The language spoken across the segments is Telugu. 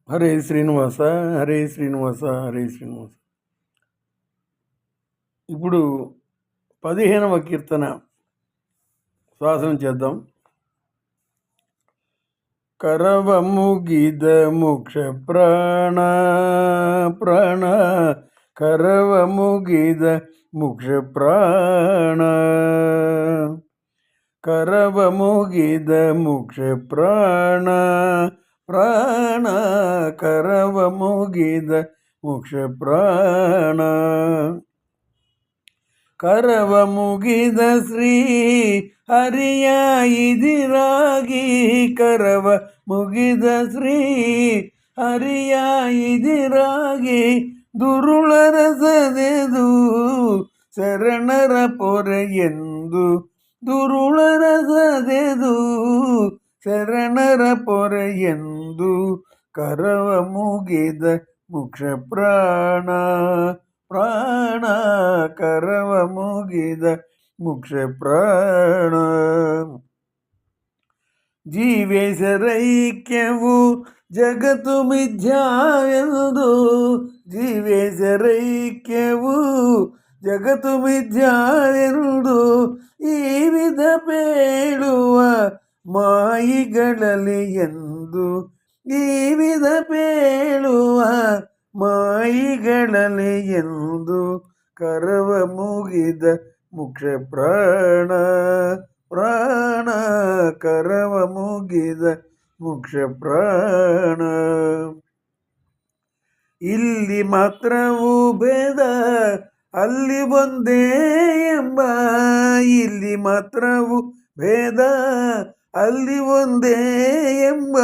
హరే శ్రీనివాస, హరే శ్రీనివాస, హరే శ్రీనివాస. ఇప్పుడు 15వ కీర్తన శ్వాసనం చేద్దాం. కరవముగిద మోక్ష ప్రాణ ప్రాణ కరవముగిద మోక్ష ప్రాణ కరవముగిద మోక్ష ಪ್ರಾಣ ಪ್ರಾಣ ಕರವ ಮುಗಿದ ಮೋಕ್ಷ ಪ್ರಾಣ ಕರವ ಮುಗಿದ ಶ್ರೀ ಹರಿಯ ಇದಿರಾಗಿ ಕರವ ಮುಗಿದ ಶ್ರೀ ಹರಿಯ ಇದಿರಾಗಿ ದುರುಳರ ಸದೆದು ಶರಣರ ಪೊರೆಯೆಂದು ದುರುಳರ ಸದೆದು ಶರಣರ ಪೊರೆಯೆಂದು ಕರವ ಮುಗಿದ ಮೋಕ್ಷ ಪ್ರಾಣ ಪ್ರಾಣ ಕರವ ಮುಗಿದ ಮೋಕ್ಷ ಪ್ರಾಣ ಜೀವೇಶರೈಕ್ಯವು ಜಗತ್ತು ಮಿಥ್ಯಾವೆಂದು ಜೀವೇಶರೈಕ್ಯವು ಜಗತ್ತು ಮಿಥ್ಯಾವೆಂದು ಈ ವಿಧ ಪೇಳುವ ಮಾಯಿಗಳಲ್ಲಿ ಎಂದು ಈ ವಿಧ ಪೇಳುವ ಮಾಯಿಗಳಲ್ಲಿ ಎಂದು ಕರವ ಮುಗಿದ ಮೋಕ್ಷ ಪ್ರಾಣ ಪ್ರಾಣ ಕರವ ಮುಗಿದ ಮೋಕ್ಷ ಪ್ರಾಣ ಇಲ್ಲಿ ಮಾತ್ರವೂ ಭೇದ ಅಲ್ಲಿ ಒಂದೇ ಎಂಬ ಇಲ್ಲಿ ಮಾತ್ರವೂ ಭೇದ ಅಲ್ಲಿ ಒಂದೇ ಎಂಬ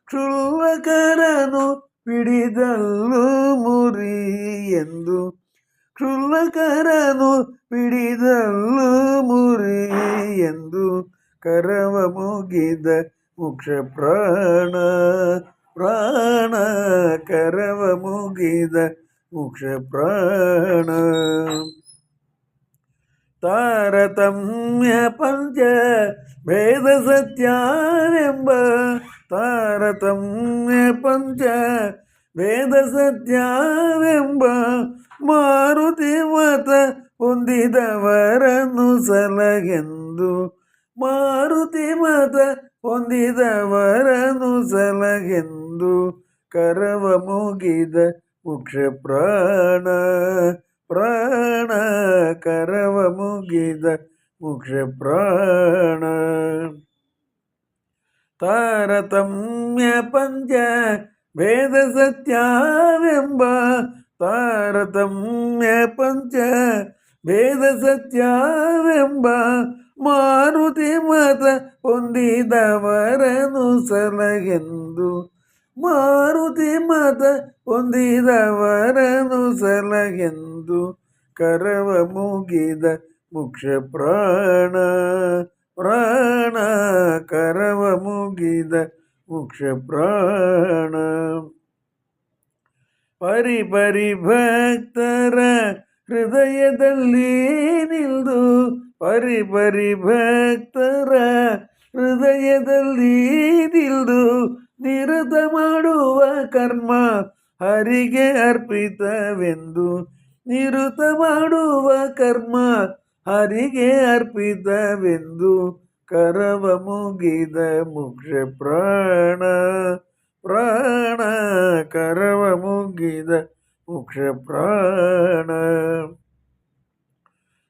ಕ್ಷುಲ್ಲಕರನು ಪಿಡಿದಲ್ಲು ಮುರಿ ಎಂದು ಕ್ಷುಲ್ಲಕರನು ಪಿಡಿದಲ್ಲು ಮುರಿ ಎಂದು ಕರವ ಮುಗಿದ ಮೋಕ್ಷ ಪ್ರಾಣ ಪ್ರಾಣ ಕರವ ಮುಗಿದ ಮೋಕ್ಷ ಪ್ರಾಣ ತಾರತಮ್ಯ ಪಂಚ ಭೇದ ಸತ್ಯವೆಂಬ ತಾರತಮ್ಯ ಪಂಚ ಭೇದ ಸತ್ಯವೆಂಬ ಮಾರುತಿ ಮತ ಹೊಂದಿದವರನ್ನು ಸಲಗೆಂದು ಮಾರುತಿ ಮತ ಹೊಂದಿದವರನ್ನು ಸಲಗೆಂದು ಕರವ ಮುಗಿದ ಮೋಕ್ಷ ಪ್ರಾಣ ಪ್ರಾಣ ಕರವ ಮುಗಿದ ಮೋಕ್ಷ ಪ್ರಾಣ ತಾರತಮ್ಯ ಪಂಚ ಭೇದ ಸತ್ಯವೆಂಬ ತಾರತಮ್ಯ ಪಂಚ ಭೇದ ಸತ್ಯವೆಂಬ ಮಾರುತಿ ಮತ ಹೊಂದಿದವರನು ಸಲಗೆಂದು ಮಾರುತಿ ಮತ ಹೊಂದಿದವರನು ಸಲಗೆಂದು ಕರವ ಮುಗಿದ ಮೋಕ್ಷ ಪ್ರಾಣ ಪ್ರಾಣ ಕರವ ಮುಗಿದ ಮೋಕ್ಷ ಪ್ರಾಣ ಪರಿಪರಿ ಭಕ್ತರ ಹೃದಯದಲ್ಲಿ ನಿಲ್ದು ಪರಿಪರಿ ಭಕ್ತರ ಹೃದಯದಲ್ಲಿ ನಿಲ್ದು ನಿರತ ಮಾಡುವ ಕರ್ಮ ಹರಿಗೆ ಅರ್ಪಿತವೆಂದು ನಿರತ ಮಾಡುವ ಕರ್ಮ ಹರಿಗೆ ಅರ್ಪಿತವೆಂದು ಕರವ ಮುಗಿದ ಮೋಕ್ಷ ಪ್ರಾಣ ಪ್ರಾಣ ಕರವ ಮುಗಿದ ಮೋಕ್ಷ ಪ್ರಾಣ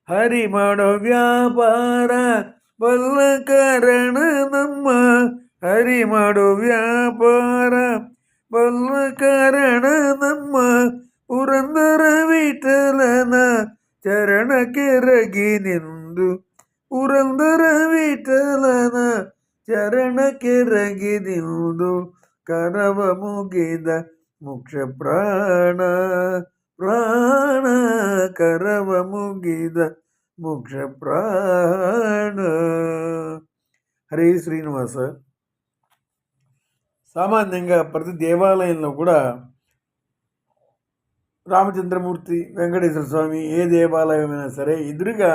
ಹರಿ ಮಾಡೋ ವ್ಯಾಪಾರ ಬಲ್ಲ ಕಾರಣ ನಮ್ಮ ಹರಿ ಮಾಡೋ ವ್ಯಾಪಾರ ಬಲ್ಲ ಕಾರಣ ನಮ್ಮ ಪುರಂದರ ವಿಠಲನ ಚರಣಕ್ಕೆ ರಗಿ ನಿಂದು ಪುರಂದರ ವಿಠಲನ ಚರಣಕ್ಕೆ ರಗಿ ನಿಂದು ಕರವ ಮುಗಿದ ಮೋಕ್ಷ ಪ್ರಾಣ ಪ್ರಾಣ ಕರವ ಮುಗಿದ ಮೋಕ್ಷ ಪ್ರಾಣ. హరే శ్రీనివాస. సామాన్యంగా ప్రతి దేవాలయంలో కూడా రామచంద్రమూర్తి, వెంకటేశ్వర స్వామి, ఏ దేవాలయమైనా సరే ఎదురుగా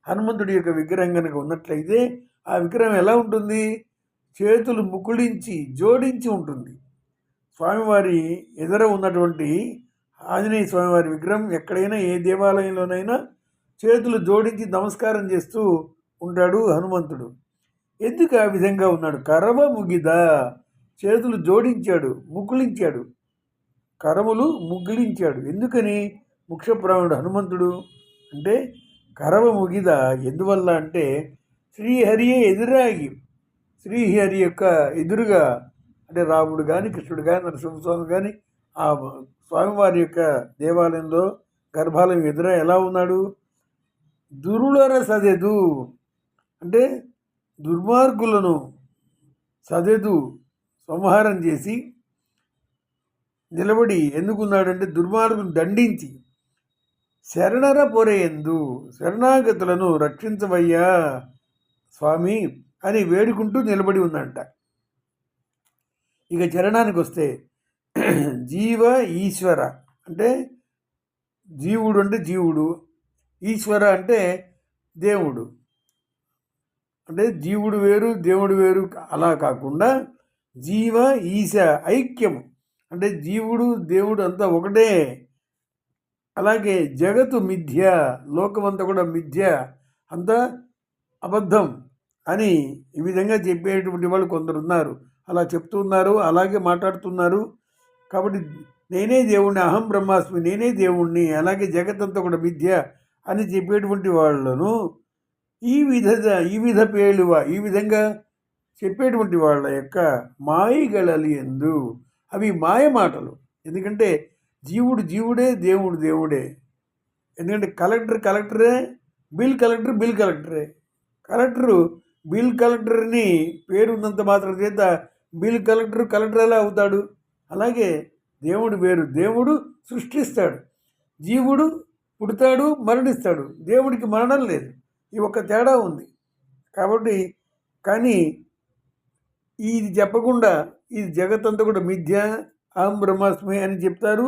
హనుమంతుడి యొక్క విగ్రహం కనుక ఉన్నట్లయితే ఆ విగ్రహం ఎలా ఉంటుంది? చేతులు ముకుళించి జోడించి ఉంటుంది. స్వామివారి ఎదుర ఉన్నటువంటి ఆంజనేయ స్వామివారి విగ్రహం ఎక్కడైనా ఏ దేవాలయంలోనైనా చేతులు జోడించి నమస్కారం చేస్తూ ఉంటాడు హనుమంతుడు. ఎందుకు ఆ విధంగా ఉన్నాడు? కరవ ముగిద, చేతులు జోడించాడు, ముకుళించాడు, కరములు ముగిలించాడు. ఎందుకని ముఖ్యప్రాణుడు హనుమంతుడు అంటే కరవ ముగిద ఎందువల్ల అంటే శ్రీహరియే ఎదురాగి, శ్రీహరి యొక్క ఎదురుగా అంటే రాముడు కానీ కృష్ణుడు కానీ నరసింహస్వామి కానీ ఆ స్వామివారి యొక్క దేవాలయంలో గర్భాలయం ఎదుర ఎలా ఉన్నాడు? దురులర సదెదు అంటే దుర్మార్గులను సదెదు సంహారం చేసి నిలబడి ఎందుకున్నాడంటే దుర్మార్గులను దండించి శరణర పొరేయందు శరణాగతులను రక్షించవయ్యా స్వామి అని వేడుకుంటూ నిలబడి ఉందంట. ఇక చరణానికి వస్తే జీవ ఈశ్వర అంటే జీవుడు అంటే జీవుడు, ఈశ్వర అంటే దేవుడు. అంటే జీవుడు వేరు దేవుడు వేరు అలా కాకుండా జీవ ఈశ ఐక్యం అంటే జీవుడు దేవుడు అంతా ఒకటే. అలాగే జగత్తు మిథ్య, లోకమంతా కూడా మిథ్య, అంతా అబద్ధం అని ఈ విధంగా చెప్పేటువంటి వాళ్ళు కొందరు ఉన్నారు. అలా చెప్తున్నారు, అలాగే మాట్లాడుతున్నారు. కాబట్టి నేనే దేవుణ్ణి, అహం బ్రహ్మాస్మి, నేనే దేవుణ్ణి, అలాగే జగత్తంతా కూడా మిథ్య అని చెప్పేటువంటి వాళ్ళను ఈ విధంగా చెప్పేటువంటి వాళ్ళ యొక్క మాయగలలి ఎందు అవి మాయ మాటలు. ఎందుకంటే జీవుడు జీవుడే, దేవుడు దేవుడే. ఎందుకంటే కలెక్టరే, బిల్ కలెక్టరే. బిల్ కలెక్టర్ని పేరున్నంత మాత్రం చేత బిల్ కలెక్టర్ ఎలా అవుతాడు? అలాగే దేవుడు వేరు, దేవుడు సృష్టిస్తాడు, జీవుడు పుడతాడు మరణిస్తాడు, దేవుడికి మరణం లేదు. ఈ ఒక్క తేడా ఉంది. కాబట్టి కానీ ఇది చెప్పకుండా ఇది జగత్తంతా కూడా మిథ్య, అహం బ్రహ్మాస్మి అని చెప్తారు.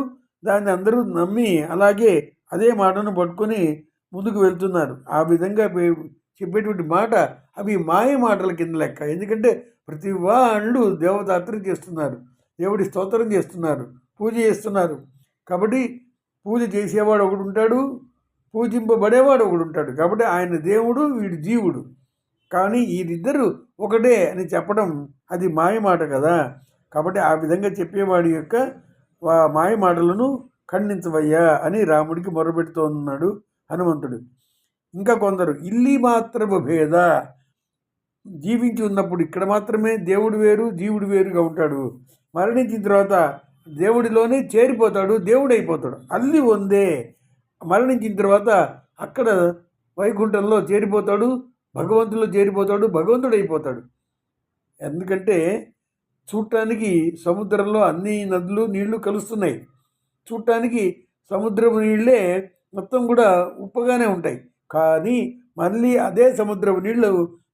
దాన్ని అందరూ నమ్మి అలాగే అదే మాటను పట్టుకొని ముందుకు వెళ్తున్నారు. ఆ విధంగా చెప్పేటువంటి మాట అవి మాయ మాటల కింద లెక్క. ఎందుకంటే ప్రతి వాళ్ళు దేవతాత్రం చేస్తున్నారు, దేవుడి స్తోత్రం చేస్తున్నారు, పూజ చేస్తున్నారు. కాబట్టి పూజ చేసేవాడు ఒకడు ఉంటాడు, పూజింపబడేవాడు ఒకడు ఉంటాడు. కాబట్టి ఆయన దేవుడు, వీడు జీవుడు. కానీ వీరిద్దరూ ఒకటే అని చెప్పడం అది మాయ మాట కదా. కాబట్టి ఆ విధంగా చెప్పేవాడి యొక్క మాయ మాటలను ఖండించవయ్యా అని రాముడికి మొరపెడుతున్నాడు హనుమంతుడు. ఇంకా కొందరు ఇల్లి మాత్రము భేద, జీవించి ఉన్నప్పుడు ఇక్కడ మాత్రమే దేవుడు వేరు జీవుడు వేరుగా ఉంటాడు, మరణించిన తర్వాత దేవుడిలోనే చేరిపోతాడు, దేవుడు అయిపోతాడు. అల్లి వందే, మరణించిన తర్వాత అక్కడ వైకుంఠంలో చేరిపోతాడు, భగవంతుల్లో చేరిపోతాడు, భగవంతుడు అయిపోతాడు. ఎందుకంటే చూడటానికి సముద్రంలో అన్ని నదులు నీళ్లు కలుస్తున్నాయి. చూడటానికి సముద్రపు నీళ్ళే మొత్తం కూడా ఉప్పగానే ఉంటాయి. కానీ మళ్ళీ అదే సముద్రపు నీళ్ళు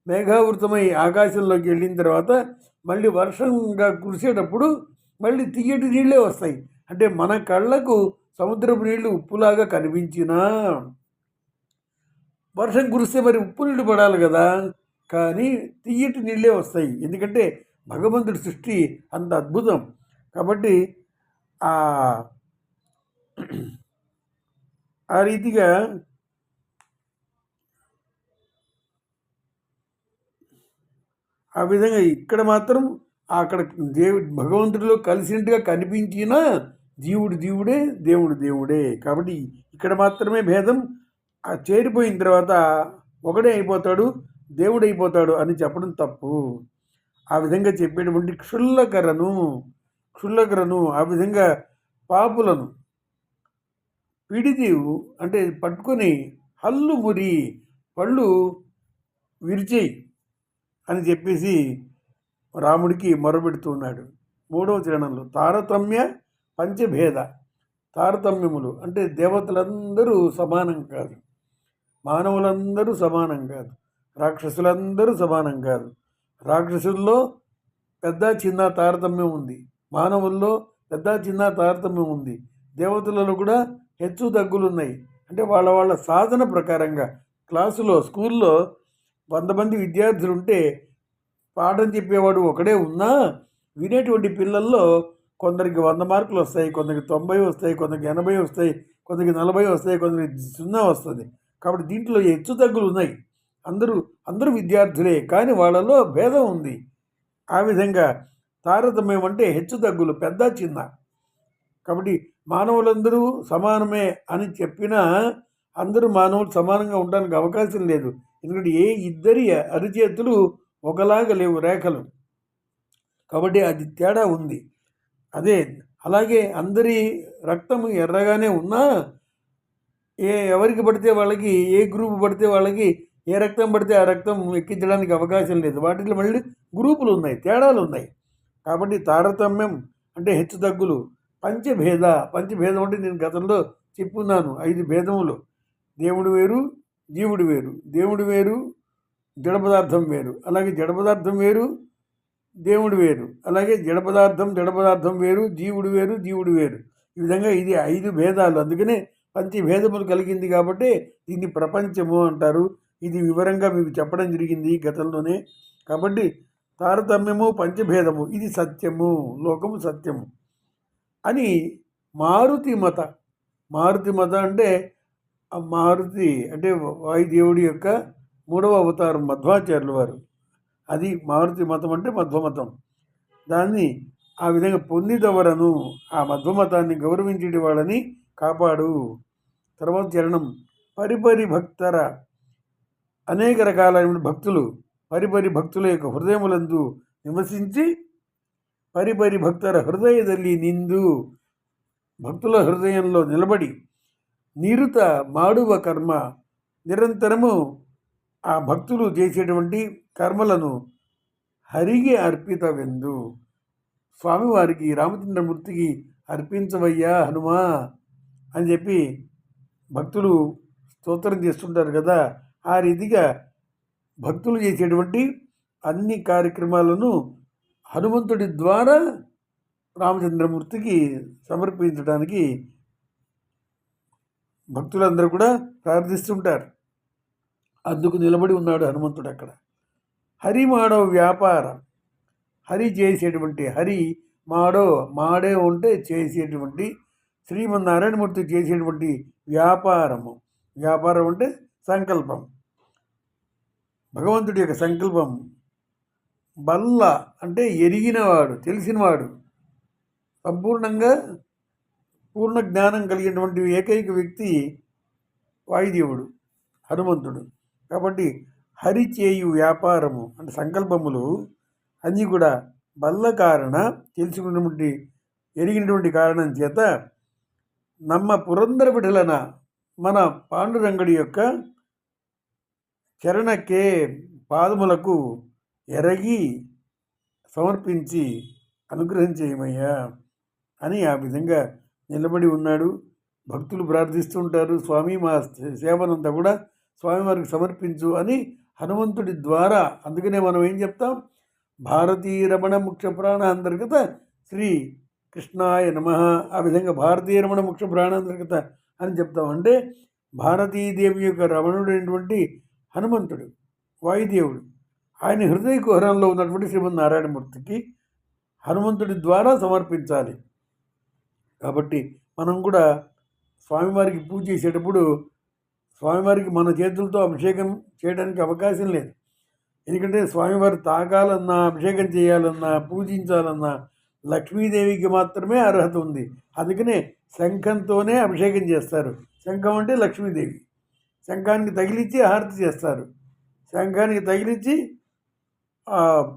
మేఘావృతమై ఆకాశంలోకి వెళ్ళిన తర్వాత మళ్ళీ వర్షంగా కురిసేటప్పుడు మళ్ళీ తియ్యటి నీళ్ళే వస్తాయి. అంటే మన కళ్ళకు సముద్రపు నీళ్లు ఉప్పులాగా కనిపించినా వర్షం కురిస్తే మరి ఉప్పు నీళ్ళు పడాలి కదా, కానీ తియ్యటి నీళ్ళే వస్తాయి. ఎందుకంటే భగవంతుడి సృష్టి అంత అద్భుతం. కాబట్టి ఆ రీతిగా ఆ విధంగా ఇక్కడ మాత్రం అక్కడ భగవంతుడిలో కలిసినట్టుగా కనిపించినా జీవుడు జీవుడే, దేవుడు దేవుడే. కాబట్టి ఇక్కడ మాత్రమే భేదం. చేరిపోయిన తర్వాత ఒకడే అయిపోతాడు, దేవుడు అయిపోతాడు అని చెప్పడం తప్పు. ఆ విధంగా చెప్పేటువంటి క్షుల్లకరను ఆ విధంగా పాపులను పిడిదీవు అంటే పట్టుకొని హల్లు మురి పళ్ళు విరిచేయి అని చెప్పేసి రాముడికి మొరబెడుతున్నాడు. 3వ చరణంలో తారతమ్య పంచభేద, తారతమ్యములు అంటే దేవతలందరూ సమానం కాదు, మానవులందరూ సమానం కాదు, రాక్షసులందరూ సమానం కాదు. రాక్షసుల్లో పెద్ద చిన్న తారతమ్యం ఉంది, మానవుల్లో పెద్ద చిన్న తారతమ్యం ఉంది, దేవతలలో కూడా హెచ్చు తగ్గులు ఉన్నాయి. అంటే వాళ్ళ సాధన ప్రకారంగా క్లాసులో స్కూల్లో 100 మంది విద్యార్థులు ఉంటే పాఠం చెప్పేవాడు ఒకడే ఉన్నా వినేటువంటి పిల్లల్లో కొందరికి 100 మార్కులు వస్తాయి, కొందరికి 90 వస్తాయి, కొందరికి 80 వస్తాయి, కొందరికి 40 వస్తాయి, కొందరికి 0 వస్తుంది. కాబట్టి దీంట్లో హెచ్చు తగ్గులు ఉన్నాయి. అందరూ అందరూ విద్యార్థులే, కానీ వాళ్ళలో భేదం ఉంది. ఆ విధంగా తారతమ్యం అంటే హెచ్చు తగ్గులు, పెద్ద చిన్న. కాబట్టి మానవులందరూ సమానమే అని చెప్పినా అందరూ మానవులు సమానంగా ఉండడానికి అవకాశం లేదు. ఎందుకంటే ఇద్దరి అరిచేతులు ఒకలాగా లేవు రేఖలు. కాబట్టి అది తేడా ఉంది. అదే అలాగే అందరి రక్తం ఎర్రగానే ఉన్నా ఎవరికి పడితే వాళ్ళకి, ఏ గ్రూప్ పడితే వాళ్ళకి, ఏ రక్తం పడితే ఆ రక్తం ఎక్కించడానికి అవకాశం లేదు. వాటిలో మళ్ళీ గ్రూపులు ఉన్నాయి, తేడాలు ఉన్నాయి. కాబట్టి తారతమ్యం అంటే హెచ్చు తగ్గులు. పంచభేదం అంటే నేను గతంలో చెప్పున్నాను. 5 భేదములు. దేవుడు వేరు, జీవుడు వేరు. దేవుడు వేరు, జడ పదార్థం వేరు. అలాగే జడ పదార్థం వేరు, దేవుడు వేరు. అలాగే జడ పదార్థం వేరు, జీవుడు వేరు, జీవుడు వేరు. ఈ విధంగా ఇది 5 భేదాలు. అందుకనే పంచభేదములు కలిగింది కాబట్టి దీన్ని ప్రపంచము అంటారు. ఇది వివరంగా మీకు చెప్పడం జరిగింది గతంలోనే. కాబట్టి తారతమ్యము, పంచభేదము ఇది సత్యము, లోకము సత్యము అని మారుతి మత అంటే మారుతి అంటే వాయుదేవుడి యొక్క 3వ అవతారం మధ్వాచార్యుల వారు. అది మారుతి మతం అంటే మధ్వమతం. దాన్ని ఆ విధంగా పొందిదవరను, ఆ మధ్వమతాన్ని గౌరవించేటి వాళ్ళని కాపాడు. తర్వాత చరణం పరిపరి భక్తర, అనేక రకాలైన భక్తులు, పరిపరి భక్తుల యొక్క హృదయములందు నివసించి పరిపరి భక్తర హృదయದಲ್ಲಿ నిందు, భక్తుల హృదయంలో నిలబడి నిరుత మాడువ కర్మ, నిరంతరము ఆ భక్తులు చేసేటువంటి కర్మలను హరికి అర్పితవెందు, స్వామివారికి రామచంద్రమూర్తికి అర్పించవయ్యా హనుమా అని చెప్పి భక్తులు స్తోత్రం చేస్తుంటారు కదా. ఆ రీతిగా భక్తులు చేసేటువంటి అన్ని కార్యక్రమాలను హనుమంతుడి ద్వారా రామచంద్రమూర్తికి సమర్పించడానికి భక్తులందరూ కూడా ప్రార్థిస్తుంటారు. అందుకు నిలబడి ఉన్నాడు హనుమంతుడు అక్కడ. హరి మాడో వ్యాపారం, హరి చేసేటువంటి, హరి మాడే ఉంటే చేసేటువంటి, శ్రీమన్నారాయణమూర్తి చేసేటువంటి వ్యాపారం అంటే సంకల్పం, భగవంతుడి యొక్క సంకల్పం. బల్ల అంటే ఎరిగినవాడు, తెలిసినవాడు, సంపూర్ణంగా పూర్ణ జ్ఞానం కలిగినటువంటి ఏకైక వ్యక్తి వాయుదేవుడు హనుమంతుడు. కాబట్టి హరి చేయు వ్యాపారము అంటే సంకల్పములు అన్నీ కూడా బల్ల కారణ, తెలుసుకున్నటువంటి ఎరిగినటువంటి కారణం చేత నమ్మ పురందర విఠలన, మన పాండురంగడి యొక్క చరణకే పాదములకు ఎరగి సమర్పించి అనుగ్రహించేయమయ్యా అని ఆ విధంగా నిలబడి ఉన్నాడు. భక్తులు ప్రార్థిస్తుంటారు, స్వామి మా సేవనంతా కూడా స్వామివారికి సమర్పించు అని హనుమంతుడి ద్వారా. అందుకనే మనం ఏం చెప్తాం, భారతీయ రమణ ముఖ్య ప్రాణ అంతర్గత శ్రీ కృష్ణాయ నమః. ఆ విధంగా భారతీయ రమణ ముఖ్య ప్రాణాంతర్గత అని చెప్తాం. అంటే భారతీదేవి యొక్క రమణుడైనటువంటి హనుమంతుడు వాయుదేవుడు, ఆయన హృదయ కుహరంలో ఉన్నటువంటి శ్రీమన్నారాయణమూర్తికి హనుమంతుడి ద్వారా సమర్పించాలి. కాబట్టి మనం కూడా స్వామివారికి పూజ చేసేటప్పుడు స్వామివారికి మన చేతులతో అభిషేకం చేయడానికి అవకాశం లేదు. ఎందుకంటే స్వామివారు తాగాలన్నా, అభిషేకం చేయాలన్నా, పూజించాలన్నా లక్ష్మీదేవికి మాత్రమే అర్హత ఉంది. అందుకనే శంఖంతోనే అభిషేకం చేస్తారు. శంఖం అంటే లక్ష్మీదేవి. శంఖానికి తగిలించి హారతి చేస్తారు, శంఖానికి తగిలించి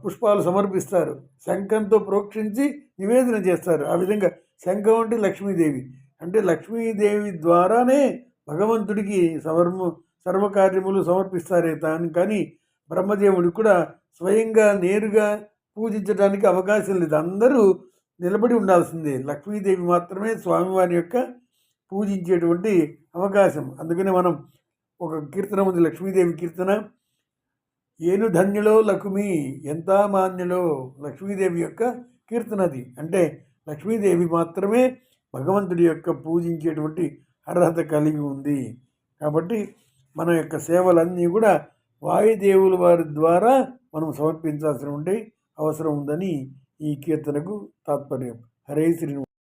పుష్పాలు సమర్పిస్తారు, శంఖంతో ప్రోక్షించి నివేదన చేస్తారు. ఆ విధంగా శంఖం అంటే లక్ష్మీదేవి. అంటే లక్ష్మీదేవి ద్వారానే భగవంతుడికి సర్వకార్యములు సమర్పిస్తారే కానీ బ్రహ్మదేవుడికి కూడా స్వయంగా నేరుగా పూజించడానికి అవకాశం లేదు. అందరూ నిలబడి ఉండాల్సిందే. లక్ష్మీదేవి మాత్రమే స్వామివారి యొక్క పూజించేటువంటి అవకాశం. అందుకనే మనం ఒక కీర్తన ఉంది, లక్ష్మీదేవి కీర్తన. ఏను ధన్యులో లక్ష్మి ఎంత మాన్యులో, లక్ష్మీదేవి యొక్క కీర్తన అది. అంటే లక్ష్మీదేవి మాత్రమే భగవంతుడి యొక్క పూజించేటువంటి అర్హత కలిగి ఉంది. కాబట్టి మన యొక్క సేవలన్నీ కూడా వాయుదేవుల వారి ద్వారా మనం సమర్పించాల్సిన అవసరం ఉందని ఈ కీర్తనకు తాత్పర్యం. హరే శ్రీనివాస్.